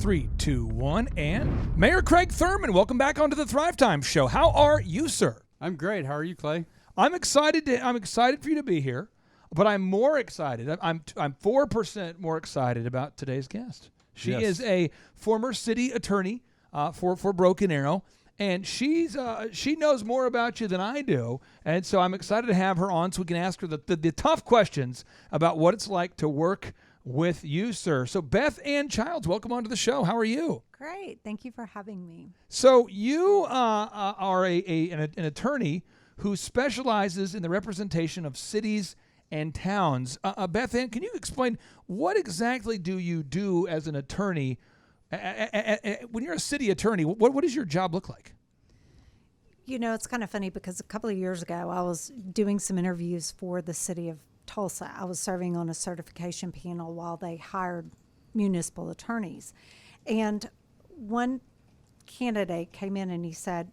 3, 2, 1, and Mayor Craig Thurmond, welcome back onto the Thrive Time Show. How are you, sir? I'm great. How are you, Clay? I'm excited for you to be here, but I'm more excited. I'm 4% more excited about today's guest. She is a former city attorney for Broken Arrow, and she knows more about you than I do, and so I'm excited to have her on so we can ask her the tough questions about what it's like to work with you, sir. So Beth Ann Childs, welcome onto the show. How are you? Great. Thank you for having me. So you are an attorney who specializes in the representation of cities and towns. Beth Ann, can you explain what exactly do you do as an attorney? When you're a city attorney, what does your job look like? You know, it's kind of funny because a couple of years ago, I was doing some interviews for the city of Tulsa. I was serving on a certification panel while they hired municipal attorneys. And one candidate came in and he said,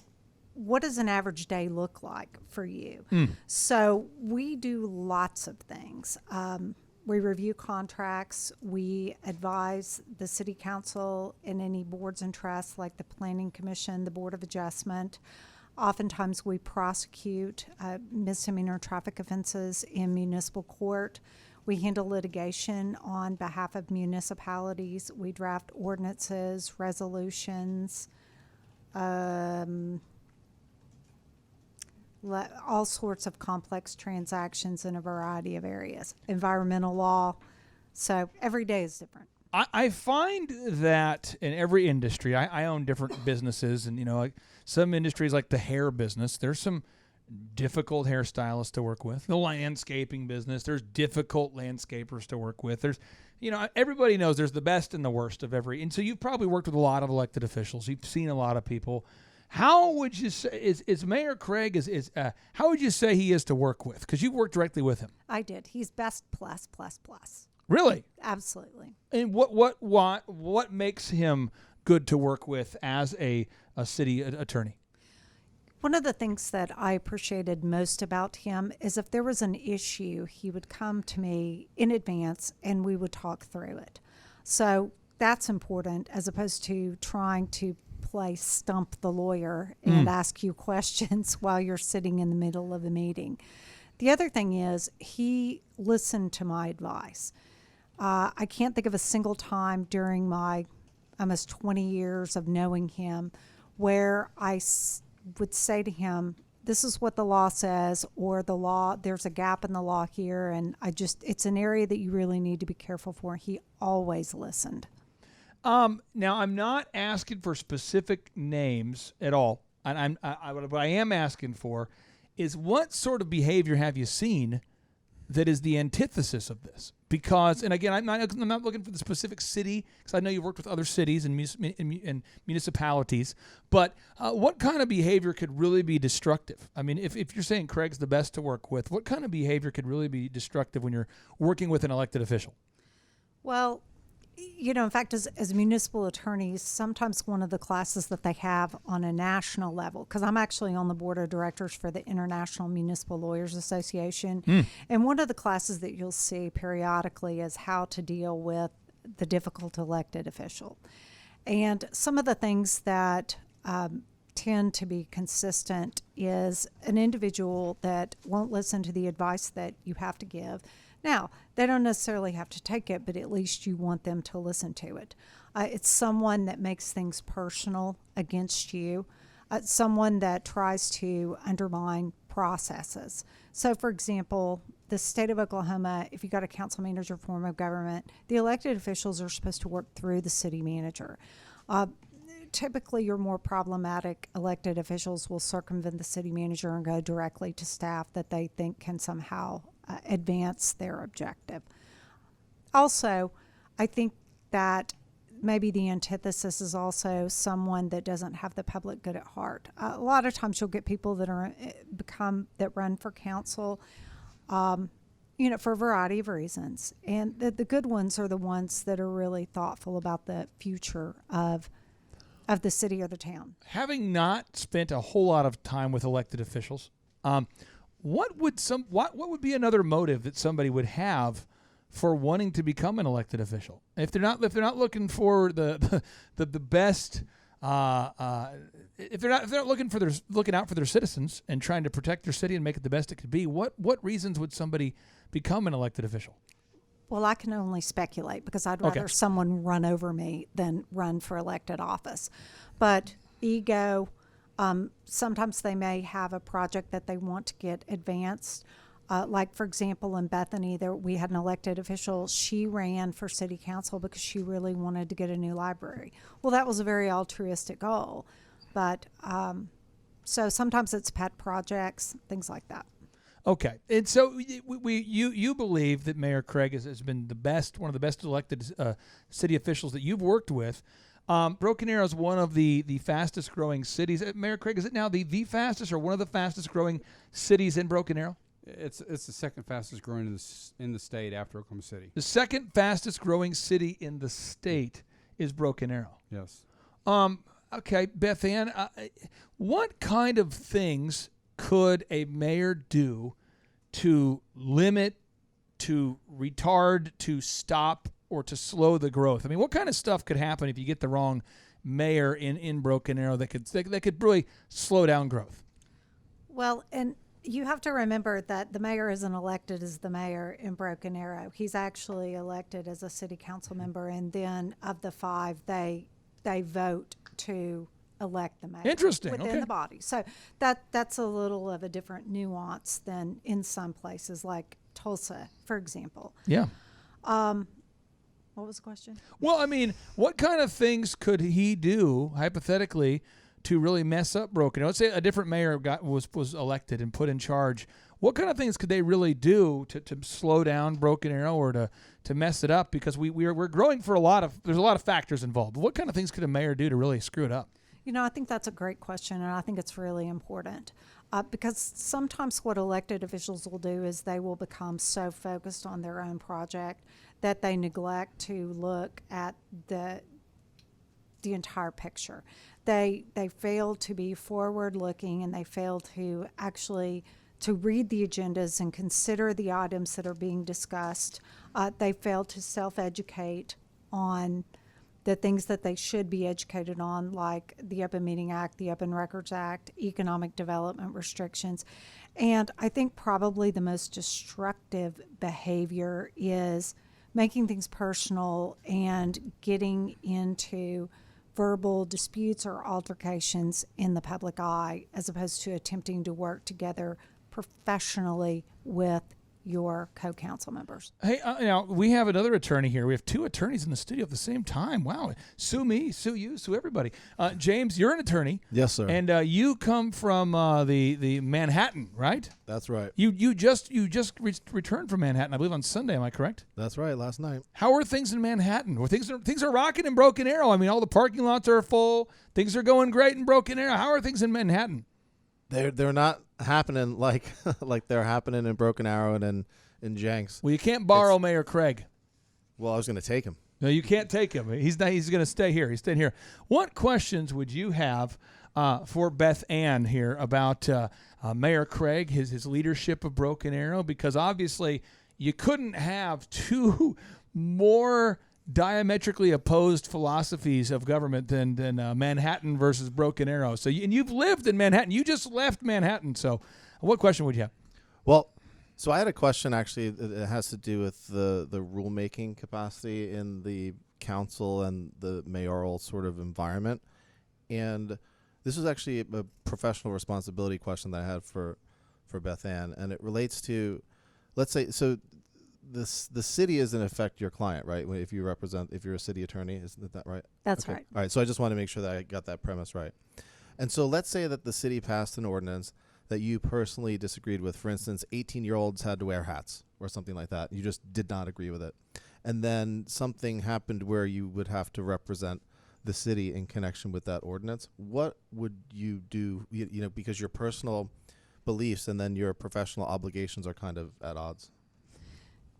what does an average day look like for you? So we do lots of things. We review contracts. We advise the city council in any boards and trusts like the Planning Commission, the Board of Adjustment. Oftentimes we prosecute misdemeanor traffic offenses in municipal court. We handle litigation on behalf of municipalities. We draft ordinances, resolutions, all sorts of complex transactions in a variety of areas. Environmental law. So every day is different. I find that in every industry, I own different businesses, and like some industries like the hair business, there's some difficult hairstylists to work with. The landscaping business, there's difficult landscapers to work with. There's, everybody knows there's the best and the worst of every. And so you've probably worked with a lot of elected officials. You've seen a lot of people. How would you say is Mayor Craig how would you say he is to work with? Because you've worked directly with him. I did. He's best plus. Really? Absolutely. And what makes him good to work with as a city attorney? One of the things that I appreciated most about him is if there was an issue, he would come to me in advance and we would talk through it. So that's important as opposed to trying to play stump the lawyer and ask you questions while you're sitting in the middle of a meeting. The other thing is he listened to my advice. I can't think of a single time during my almost 20 years of knowing him where I would say to him, this is what the law says, or there's a gap in the law here, and it's an area that you really need to be careful for. He always listened. Now, I'm not asking for specific names at all. And what I am asking for is what sort of behavior have you seen that is the antithesis of this? Because, and again, I'm not looking for the specific city, because I know you've worked with other cities and municipalities, but what kind of behavior could really be destructive? I mean, if you're saying Craig's the best to work with, what kind of behavior could really be destructive when you're working with an elected official? Well, in fact, as municipal attorneys, sometimes one of the classes that they have on a national level, because I'm actually on the board of directors for the International Municipal Lawyers Association, and one of the classes that you'll see periodically is how to deal with the difficult elected official. And some of the things that tend to be consistent is an individual that won't listen to the advice that you have to give. Now, they don't necessarily have to take it, but at least you want them to listen to it. It's someone that makes things personal against you, someone that tries to undermine processes. So, for example, the state of Oklahoma, if you got a council manager form of government, the elected officials are supposed to work through the city manager. Typically, your more problematic elected officials will circumvent the city manager and go directly to staff that they think can somehow advance their objective. Also, I think that maybe the antithesis is also someone that doesn't have the public good at heart. A lot of times you'll get people that run for council, for a variety of reasons. And the good ones are the ones that are really thoughtful about the future of the city or the town. Having not spent a whole lot of time with elected officials, what would be another motive that somebody would have for wanting to become an elected official? If they're not looking for the best, if they're not looking out for their citizens and trying to protect their city and make it the best it could be, what reasons would somebody become an elected official? Well, I can only speculate because I'd rather someone run over me than run for elected office. But ego, sometimes they may have a project that they want to get advanced. Like, for example, in Bethany, we had an elected official. She ran for city council because she really wanted to get a new library. Well, that was a very altruistic goal. But so sometimes it's pet projects, things like that. Okay, and so you believe that Mayor Craig has been one of the best elected city officials that you've worked with. Broken Arrow is one of the fastest growing cities. Mayor Craig, is it now the fastest or one of the fastest growing cities in Broken Arrow? It's the second fastest growing in the state after Oklahoma City. The second fastest growing city in the state is Broken Arrow. Yes. Okay, Beth Ann, what kind of things could a mayor do to limit, to retard, to stop, or to slow the growth? I mean, what kind of stuff could happen if you get the wrong mayor in Broken Arrow that could really slow down growth? Well, and you have to remember that the mayor isn't elected as the mayor in Broken Arrow. He's actually elected as a city council member, and then of the 5, they vote to elect the mayor. Interesting. Within the body. So that's a little of a different nuance than in some places like Tulsa, for example. Yeah. What was the question? Well, I mean, what kind of things could he do, hypothetically, to really mess up Broken Arrow? Let's say a different mayor was elected and put in charge. What kind of things could they really do to slow down Broken Arrow or to mess it up? Because we're growing there's a lot of factors involved. But what kind of things could a mayor do to really screw it up? I think that's a great question, and I think it's really important because sometimes what elected officials will do is they will become so focused on their own project that they neglect to look at the entire picture. They fail to be forward-looking, and they fail to actually to read the agendas and consider the items that are being discussed. They fail to self-educate on the things that they should be educated on, like the Open Meeting Act, the Open Records Act, economic development restrictions. And I think probably the most destructive behavior is making things personal and getting into verbal disputes or altercations in the public eye, as opposed to attempting to work together professionally with your co-council members. Hey, now we have another attorney here. We have 2 attorneys in the studio at the same time. Wow. Sue me, sue you, sue everybody. James, you're an attorney. Yes, sir. And you come from the Manhattan, right? That's right. You just returned from Manhattan, I believe, on Sunday. Am I correct? That's right. Last night. How are things in Manhattan? Well, things are rocking in Broken Arrow. I mean, all the parking lots are full. Things are going great in Broken Arrow. How are things in Manhattan? They're not happening like they're happening in Broken Arrow and in Jenks. Well, you can't borrow Mayor Craig. Well, I was going to take him. No, you can't take him. He's going to stay here. He's staying here. What questions would you have for Beth Ann here about Mayor Craig, his leadership of Broken Arrow? Because obviously you couldn't have 2 more diametrically opposed philosophies of government than Manhattan versus Broken Arrow. So you've lived in Manhattan. You just left Manhattan. So what question would you have? Well, so I had a question actually that has to do with the rulemaking capacity in the council and the mayoral sort of environment. And this was actually a professional responsibility question that I had for Beth Ann, and it relates to, let's say, so the city is in effect your client, right? If you're a city attorney, isn't that right? That's okay. right. All right. So I just want to make sure that I got that premise right. And so let's say that the city passed an ordinance that you personally disagreed with. For instance, 18-year-olds had to wear hats or something like that. You just did not agree with it. And then something happened where you would have to represent the city in connection with that ordinance. What would you do, because your personal beliefs and then your professional obligations are kind of at odds?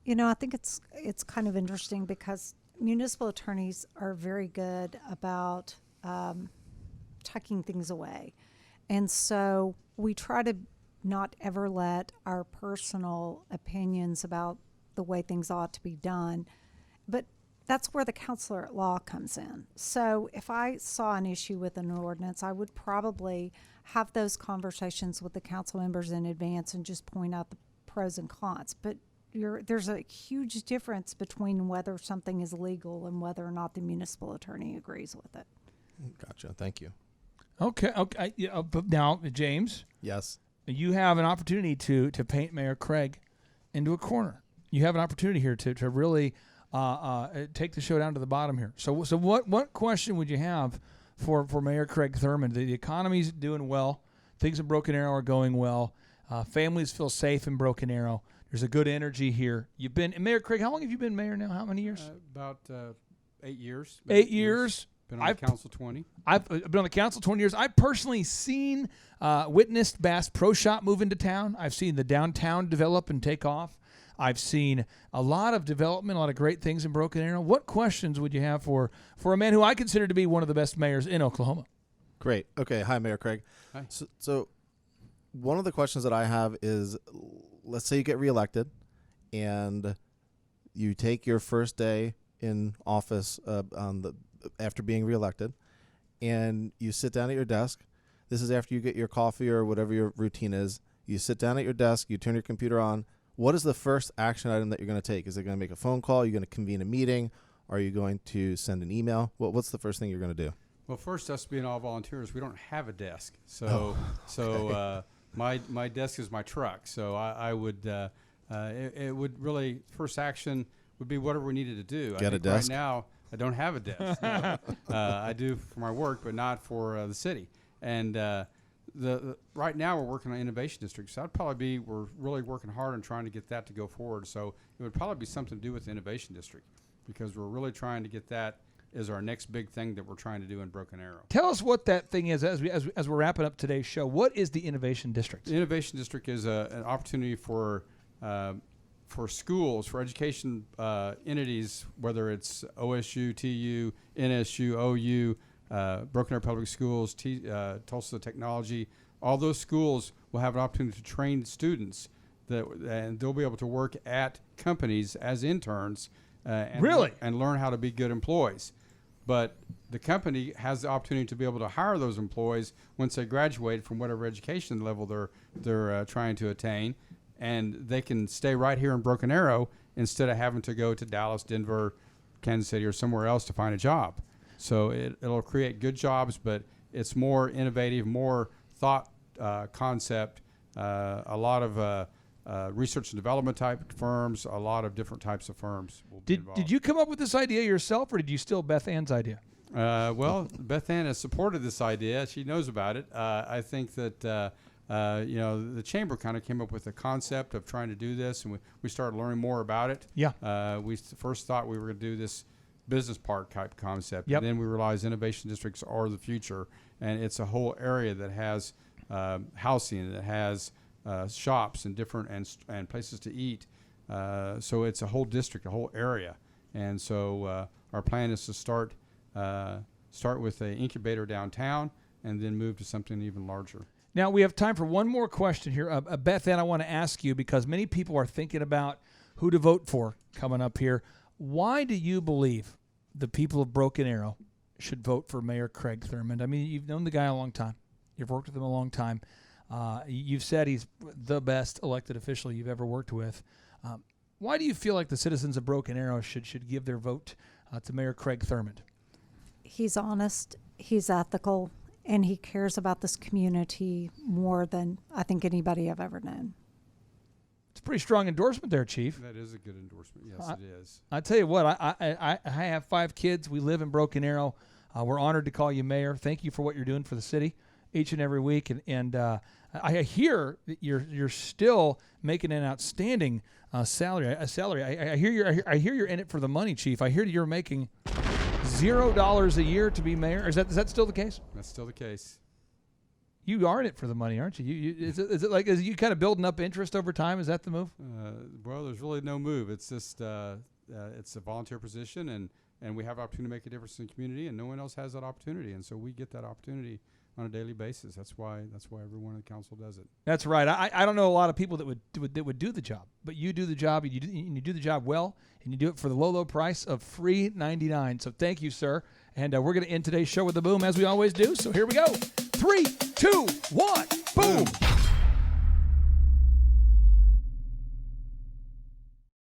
I think it's kind of interesting because municipal attorneys are very good about tucking things away. And so we try to not ever let our personal opinions about the way things ought to be done. But that's where the counselor at law comes in. So if I saw an issue with an ordinance, I would probably have those conversations with the council members in advance and just point out the pros and cons. But there's a huge difference between whether something is legal and whether or not the municipal attorney agrees with it. Gotcha. Thank you. Okay. But now, James, Yes. you have an opportunity to paint Mayor Craig into a corner. You have an opportunity here to really take the show down to the bottom here. So what question would you have for Mayor Craig Thurmond? The economy's doing well. Things in Broken Arrow are going well. Families feel safe in Broken Arrow. There's a good energy here. You've been Mayor Craig. How long have you been mayor now? How many years? About 8 years. 8 years. Been on the council 20. I've been on the council 20 years. I've personally seen, witnessed Bass Pro Shop move into town. I've seen the downtown develop and take off. I've seen a lot of development, a lot of great things in Broken Arrow. What questions would you have for a man who I consider to be one of the best mayors in Oklahoma? Great. Okay. Hi, Mayor Craig. Hi. So one of the questions that I have is, let's say you get reelected and you take your first day in office after being reelected, and you sit down at your desk. This is after you get your coffee or whatever your routine is. You sit down at your desk, you turn your computer on. What is the first action item that you're going to take? Is it going to make a phone call? Are you going to convene a meeting? Are you going to send an email? What's the first thing you're going to do? Well, first, us being all volunteers, we don't have a desk. So my desk is my truck. So I would it would really, first action would be whatever we needed to do. Get a desk? Right now, I don't have a desk. No. I do for my work, but not for the city. And right now we're working on Innovation District. So we're really working hard on trying to get that to go forward. So it would probably be something to do with the Innovation District, because we're really trying to get that as our next big thing that we're trying to do in Broken Arrow. Tell us what that thing is as we're wrapping up today's show. What is the Innovation District? The Innovation District is an opportunity for schools, for education entities, whether it's OSU, TU, NSU, OU, Broken Arrow Public Schools, Tulsa Technology. All those schools will have an opportunity to train students, and they'll be able to work at companies as interns and learn how to be good employees. But the company has the opportunity to be able to hire those employees once they graduate from whatever education level they're trying to attain, and they can stay right here in Broken Arrow instead of having to go to Dallas, Denver, Kansas City, or somewhere else to find a job. So it'll create good jobs, but it's more innovative, more thought concept, a lot of research and development type firms, a lot of different types of firms will be involved. Did you come up with this idea yourself, or did you steal Beth Ann's idea? Well, Beth Ann has supported this idea. She knows about it. I think that the chamber kind of came up with the concept of trying to do this, and we started learning more about it. Yeah. We first thought we were going to do this business park type concept, Yep. and then we realized innovation districts are the future, and it's a whole area that has housing, that has shops and different and places to eat. So it's a whole district, a whole area, and so our plan is to start with an incubator downtown, and then move to something even larger. Now, we have time for one more question here. Beth Ann, I want to ask you, because many people are thinking about who to vote for coming up here. Why do you believe the people of Broken Arrow should vote for Mayor Craig Thurmond? I mean, you've known the guy a long time. You've worked with him a long time. You've said he's the best elected official you've ever worked with. Why do you feel like the citizens of Broken Arrow should give their vote to Mayor Craig Thurmond? He's honest, he's ethical, and he cares about this community more than I think anybody I've ever known. It's a pretty strong endorsement there, Chief. That is a good endorsement. Yes, it is. I tell you what, I have 5 kids. We live in Broken Arrow. We're honored to call you mayor. Thank you for what you're doing for the city each and every week. And I hear that you're still making an outstanding salary. I hear you're in it for the money, Chief. I hear you're making $0 a year to be mayor. Is that still the case? That's still the case. You are in it for the money, aren't you? Is it you kind of building up interest over time? Is that the move? Well, there's really no move. It's just it's a volunteer position, and we have opportunity to make a difference in the community, and no one else has that opportunity, and so we get that opportunity on a daily basis. That's why everyone in the council does it. That's right. I don't know a lot of people that would do the job, but you do the job, and you do the job well, and you do it for the low price of free $99. So thank you, sir. And we're going to end today's show with a boom, as we always do. So here we go. 3, 2, 1, boom.